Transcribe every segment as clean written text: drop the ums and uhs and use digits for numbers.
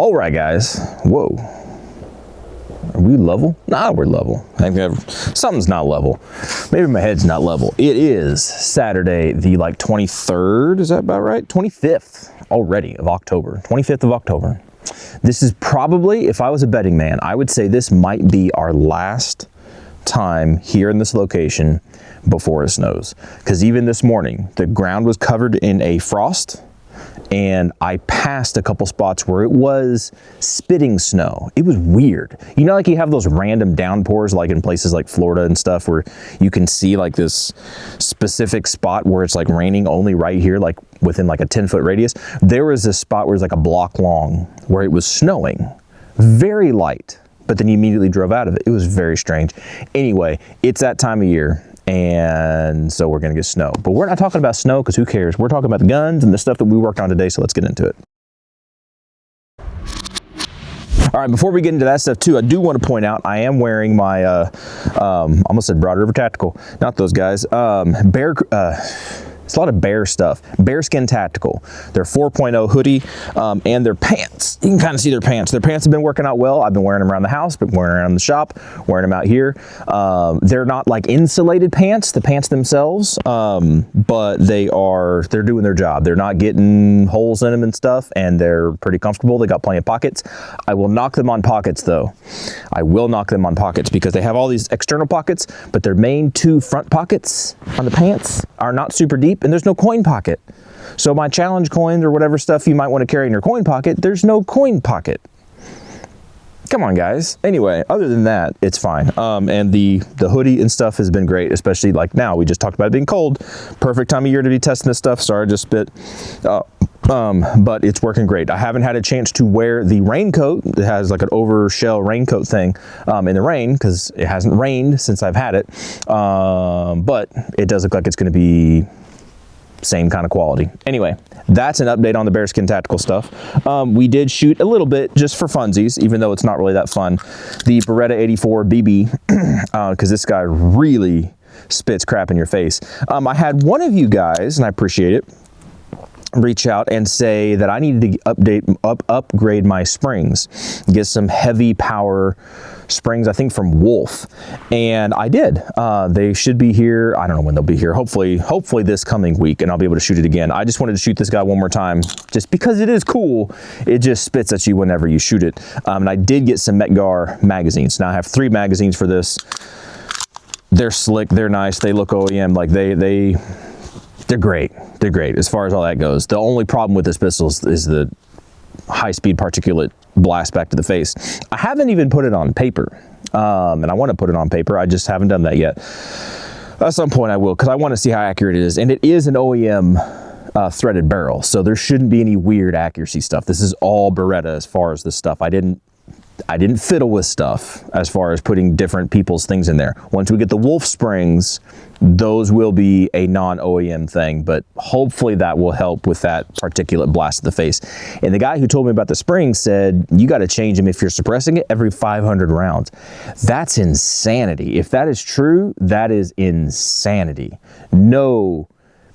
All right, guys. Whoa. Are we level? Nah, we're level. I think something's not level. Maybe my head's not level. It is Saturday, the 23rd. Is that about right? 25th already of October. 25th of October. This is probably, if I was a betting man, I would say this might be our last time here in this location before it snows. Because even this morning, the ground was covered in a frost, and I passed a couple spots where it was spitting snow. It was weird. You know, like you have those random downpours like in places like Florida and stuff where you can see like this specific spot where it's like raining only right here, like within like a 10-foot radius. There was this spot where it's like a block long where it was snowing, very light, but then you immediately drove out of it. It was very strange. Anyway, it's that time of year. And so we're gonna get snow. But we're not talking about snow because who cares? We're talking about the guns and the stuff that we worked on today, so let's get into it. All right, before we get into that stuff too, I do want to point out I am wearing my, almost said Broad River Tactical, not those guys, it's a lot of bear stuff. Bearskin Tactical. Their 4.0 hoodie and their pants. You can kind of see their pants. Their pants have been working out well. I've been wearing them around the house, been wearing them around the shop, wearing them out here. They're not like insulated pants, the pants themselves, but they're doing their job. They're not getting holes in them and stuff, and they're pretty comfortable. They got plenty of pockets. I will knock them on pockets though. I will knock them on pockets because they have all these external pockets, but their main two front pockets on the pants are not super deep, and there's no coin pocket. So my challenge coins or whatever stuff you might want to carry in your coin pocket, there's no coin pocket. Come on, guys. Anyway, other than that, it's fine. And the hoodie and stuff has been great, especially like now. We just talked about it being cold. Perfect time of year to be testing this stuff. Sorry, I just spit. But it's working great. I haven't had a chance to wear the raincoat. It has like an over shell raincoat thing in the rain because it hasn't rained since I've had it. But it does look like it's going to be same kind of quality. Anyway, that's an update on the Bearskin Tactical stuff. We did shoot a little bit just for funsies, even though it's not really that fun. The Beretta 84 BB, because this guy really spits crap in your face. I had one of you guys, and I appreciate it, reach out and say that I needed to upgrade my springs, get some heavy power springs, I think from Wolf, and I did. They should be here. I don't know when they'll be here. Hopefully this coming week, and I'll be able to shoot it again. I just wanted to shoot this guy one more time, just because it is cool. It just spits at you whenever you shoot it. And I did get some Metgar magazines. Now I have 3 magazines for this. They're slick. They're nice. They look OEM. Like they're great. They're great as far as all that goes. The only problem with this pistol is the high-speed particulate blast back to the face. I haven't even put it on paper, and I want to put it on paper. I just haven't done that yet. At some point I will, because I want to see how accurate it is. And it is an OEM threaded barrel, so there shouldn't be any weird accuracy stuff. This is all Beretta as far as this stuff. I didn't fiddle with stuff as far as putting different people's things in there. Once we get the Wolf springs, those will be a non-OEM thing, but hopefully that will help with that particulate blast to the face. And the guy who told me about the springs said, you got to change them if you're suppressing it every 500 rounds. That's insanity. If that is true, that is insanity. No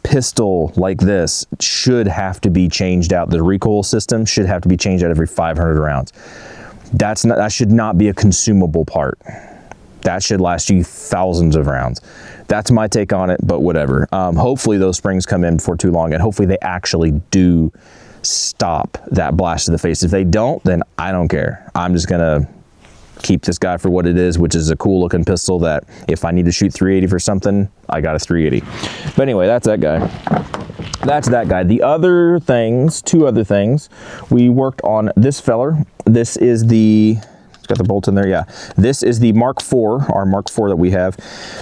pistol like this should have to be changed out. The recoil system should have to be changed out every 500 rounds. That should not be a consumable part. That should last you thousands of rounds. That's my take on it, but whatever. Hopefully those springs come in before too long, and hopefully they actually do stop that blast to the face. If they don't, then I don't care. I'm just gonna keep this guy for what it is, which is a cool looking pistol that if I need to shoot 380 for something, I got a 380. But anyway, that's that guy. That's that guy. The other things, 2 other things, we worked on this feller. This is the, it's got the bolt in there, yeah. This is the Mark IV, our Mark IV that we have.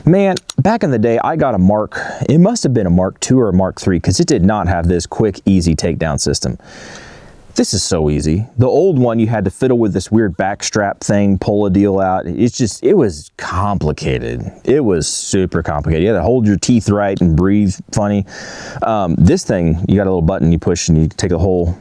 Man, back in the day, I got a Mark, it must have been a Mark II or a Mark III, because it did not have this quick, easy takedown system. This is so easy. The old one, you had to fiddle with this weird backstrap thing, pull a deal out. It was complicated. It was super complicated. You had to hold your teeth right and breathe funny. This thing, you got a little button you push and you take the whole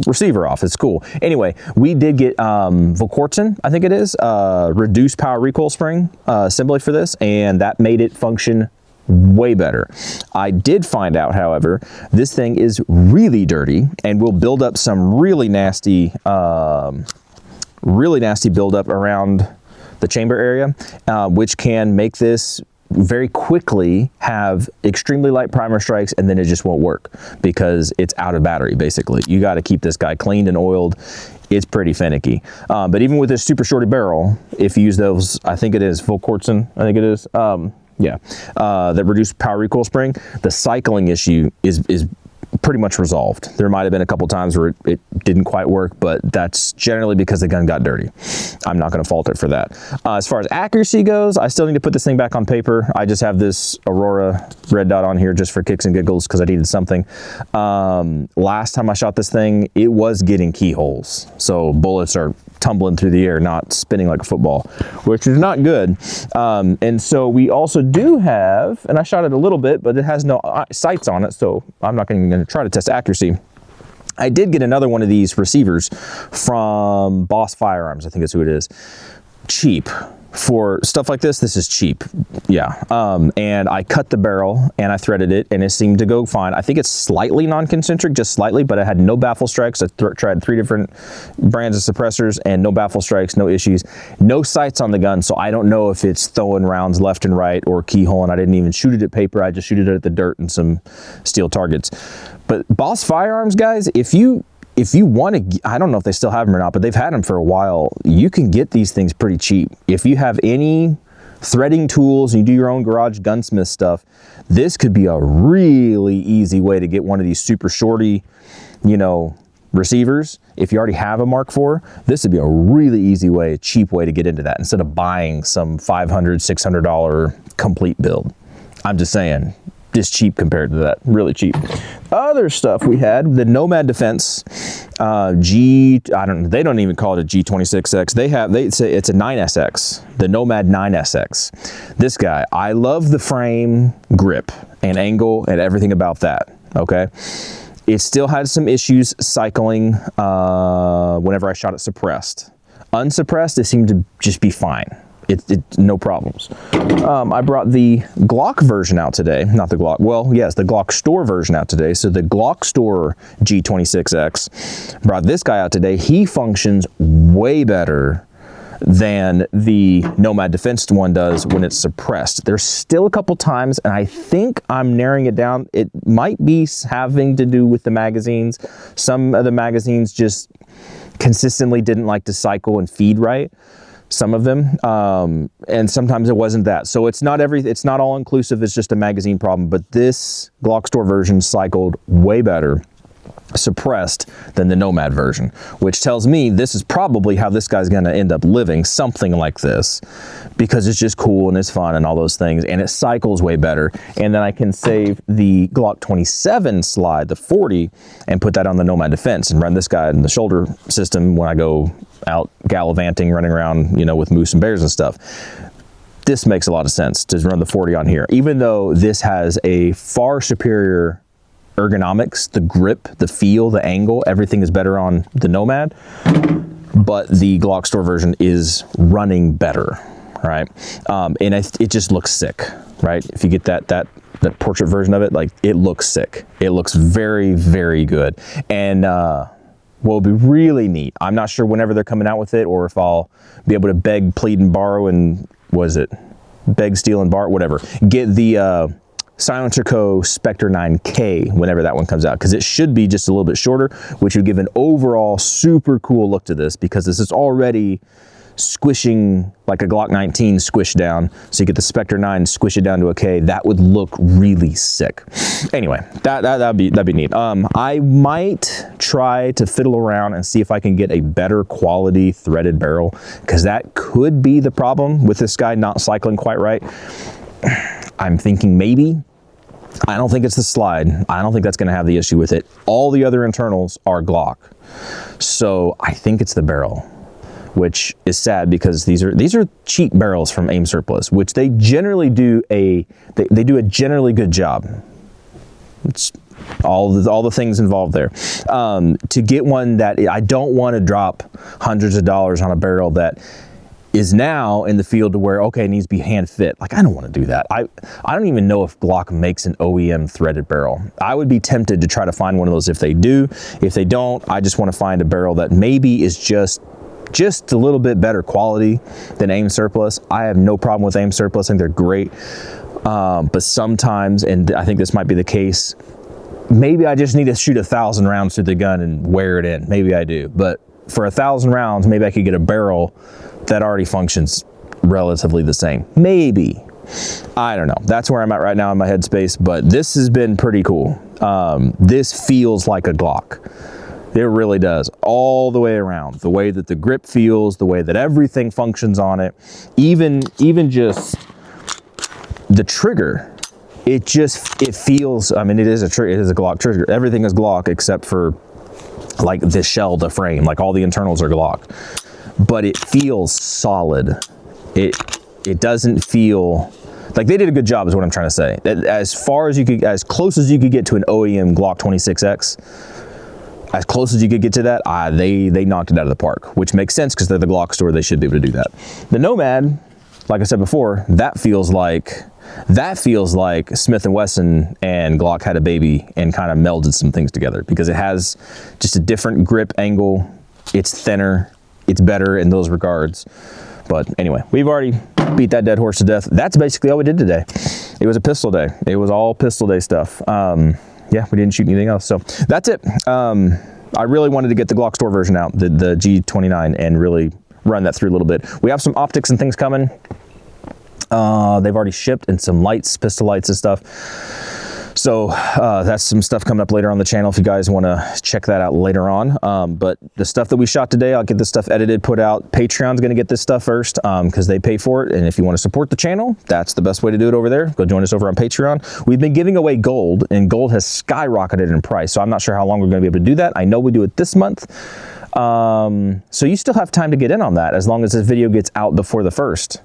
receiver off. It's cool. Anyway, we did get Volkortzen, I think it is, reduced power recoil spring assembly for this, and that made it function way better. I did find out, however, this thing is really dirty and will build up some really nasty buildup around the chamber area, which can make this very quickly have extremely light primer strikes, and then it just won't work because it's out of battery. Basically, you got to keep this guy cleaned and oiled. It's pretty finicky. But even with this super shorty barrel, if you use those, I think it is full Quartzen, I think it is, that reduced power recoil spring, the cycling issue is pretty much resolved. There might have been a couple times where it didn't quite work, but that's generally because the gun got dirty. I'm not going to fault it for that. As far as accuracy goes, I still need to put this thing back on paper. I just have this Aurora red dot on here just for kicks and giggles because I needed something. Last time I shot this thing, it was getting keyholes. So bullets are tumbling through the air, not spinning like a football, which is not good. And so we also do have, and I shot it a little bit, but it has no sights on it, so I'm not going to try to test accuracy. I did get another one of these receivers from Boss Firearms, I think that's who it is. Cheap. For stuff like this is cheap. Yeah. And I cut the barrel and I threaded it and it seemed to go fine. I think it's slightly non-concentric, just slightly, but I had no baffle strikes. I tried 3 different brands of suppressors and no baffle strikes, no issues, no sights on the gun. So I don't know if it's throwing rounds left and right or keyhole, and I didn't even shoot it at paper. I just shoot it at the dirt and some steel targets. But Boss Firearms, guys, if you want to, I don't know if they still have them or not, but they've had them for a while. You can get these things pretty cheap. If you have any threading tools and you do your own garage gunsmith stuff, this could be a really easy way to get one of these super shorty, receivers. If you already have a Mark IV, this would be a really easy way, a cheap way to get into that instead of buying some $500, $600 complete build. I'm just saying, just cheap compared to that, really cheap. Other stuff we had, the Nomad Defense they don't even call it a G26X. They say it's a 9SX, the Nomad 9SX. This guy, I love the frame, grip, and angle, and everything about that, okay? It still had some issues cycling whenever I shot it suppressed. Unsuppressed, it seemed to just be fine. No problems. I brought the Glock version out today. Not the Glock, well, yes, the Glock Store version out today. So the Glock Store G26X, brought this guy out today. He functions way better than the Nomad Defense one does when it's suppressed. There's still a couple times, and I think I'm narrowing it down. It might be having to do with the magazines. Some of the magazines just consistently didn't like to cycle and feed right. Some of them, and sometimes it wasn't that. So it's not all inclusive, it's just a magazine problem, but this Glock Store version cycled way better suppressed than the Nomad version, which tells me this is probably how this guy's gonna end up living, something like this, because it's just cool and it's fun and all those things, and it cycles way better. And then I can save the Glock 27 slide, the 40, and put that on the Nomad Defense and run this guy in the shoulder system when I go out gallivanting, running around, with moose and bears and stuff. This makes a lot of sense to run the 40 on here, even though this has a far superior ergonomics, the grip, the feel, the angle, everything is better on the Nomad, but the Glock Store version is running better, right? And it just looks sick, right? If you get that portrait version of it, like, it looks sick. It looks very, very good. And what would be really neat, I'm not sure whenever they're coming out with it, or if I'll be able to beg, plead, and borrow, and beg, steal, and borrow, whatever, get the Silencer Co. Spectre 9K whenever that one comes out, because it should be just a little bit shorter, which would give an overall super cool look to this, because this is already squishing like a Glock 19 squished down. So you get the Spectre 9, squish it down to a K. That would look really sick. Anyway, that'd be neat. I might try to fiddle around and see if I can get a better quality threaded barrel, because that could be the problem with this guy not cycling quite right. I'm thinking maybe. I don't think it's the slide. I don't think that's going to have the issue with it. All the other internals are Glock. So I think it's the barrel, which is sad, because these are cheap barrels from Aim Surplus, which they generally do they do a generally good job. It's all the things involved there. To get one that I don't want to drop hundreds of dollars on a barrel that is now in the field to where, okay, it needs to be hand fit. Like, I don't want to do that. I don't even know if Glock makes an OEM threaded barrel. I would be tempted to try to find one of those if they do. If they don't, I just want to find a barrel that maybe is just a little bit better quality than Aim Surplus. I have no problem with Aim Surplus. I think they're great. But sometimes, and I think this might be the case, maybe I just need to shoot 1,000 rounds through the gun and wear it in. Maybe I do. But for 1,000 rounds, maybe I could get a barrel that already functions relatively the same. Maybe. I don't know. That's where I'm at right now in my headspace, but this has been pretty cool. This feels like a Glock. It really does, all the way around. The way that the grip feels, the way that everything functions on it, even just the trigger. It feels, I mean, it is a Glock trigger. Everything is Glock except for like the shell, the frame, like all the internals are Glock. But it feels solid. It doesn't feel like, they did a good job is what I'm trying to say. As close as you could get to an OEM Glock 26X, as close as you could get to that, they knocked it out of the park, which makes sense because they're the Glock store. They should be able to do that. The Nomad, like I said before, that feels like Smith & Wesson and Glock had a baby and kind of melded some things together, because it has just a different grip angle. It's thinner. It's better in those regards. But anyway, we've already beat that dead horse to death. That's basically all we did today. It was a pistol day. It was all pistol day stuff. Yeah, we didn't shoot anything else. So that's it. I really wanted to get the Glock store version out, the G29, and really run that through a little bit. We have some optics and things coming. They've already shipped, and some lights, pistol lights and stuff. So that's some stuff coming up later on the channel if you guys want to check that out later on. But the stuff that we shot today, I'll get this stuff edited, put out. Patreon's going to get this stuff first because they pay for it. And if you want to support the channel, that's the best way to do it over there. Go join us over on Patreon. We've been giving away gold, and gold has skyrocketed in price. So I'm not sure how long we're going to be able to do that. I know we do it this month. So you still have time to get in on that as long as this video gets out before the 1st,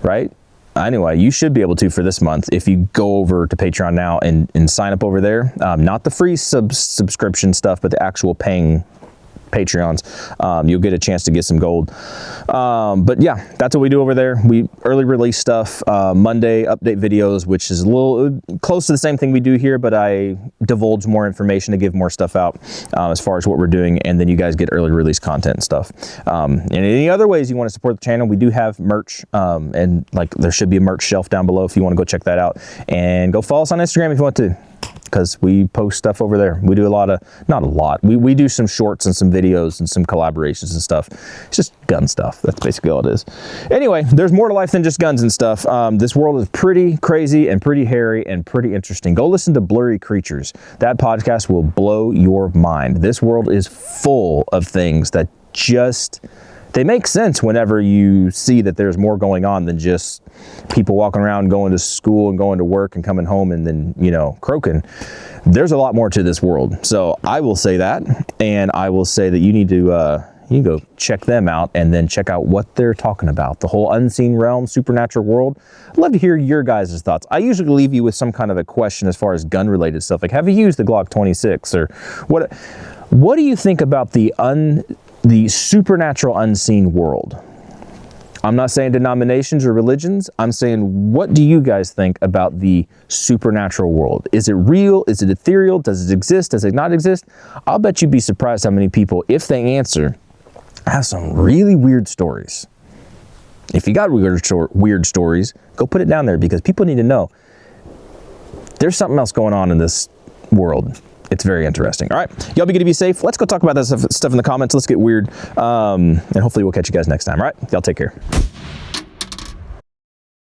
right? Anyway, you should be able to for this month if you go over to Patreon now and sign up over there. Not the free subscription stuff, but the actual paying Patreons. You'll get a chance to get some gold. But yeah, that's what we do over there. We early release stuff, Monday update videos, which is a little close to the same thing we do here, but I divulge more information to give more stuff out as far as what we're doing. And then you guys get early release content and stuff. And any other ways you want to support the channel, we do have merch, and like there should be a merch shelf down below if you want to go check that out, and go follow us on Instagram if you want to, because we post stuff over there. We do a lot of, not a lot, we do some shorts and some videos and some collaborations and stuff. It's just gun stuff. That's basically all it is. Anyway, there's more to life than just guns and stuff. This world is pretty crazy and pretty hairy and pretty interesting. Go listen to Blurry Creatures. That podcast will blow your mind. This world is full of things that just, they make sense whenever you see that there's more going on than just people walking around, going to school and going to work and coming home and then, you know, croaking. There's a lot more to this world. So I will say that, and I will say that you need to you go check them out and then check out what they're talking about. The whole unseen realm, supernatural world. I'd love to hear your guys' thoughts. I usually leave you with some kind of a question as far as gun related stuff. Like, have you used the Glock 26, or what do you think about the supernatural unseen world? I'm not saying denominations or religions. I'm saying, what do you guys think about the supernatural world? Is it real? Is it ethereal? Does it exist? Does it not exist? I'll bet you'd be surprised how many people, if they answer, have some really weird stories. If you got weird stories, go put it down there, because people need to know there's something else going on in this world. It's very interesting. All right, y'all be good to be safe. Let's go talk about that stuff in the comments. Let's get weird. And hopefully we'll catch you guys next time. All right, y'all take care.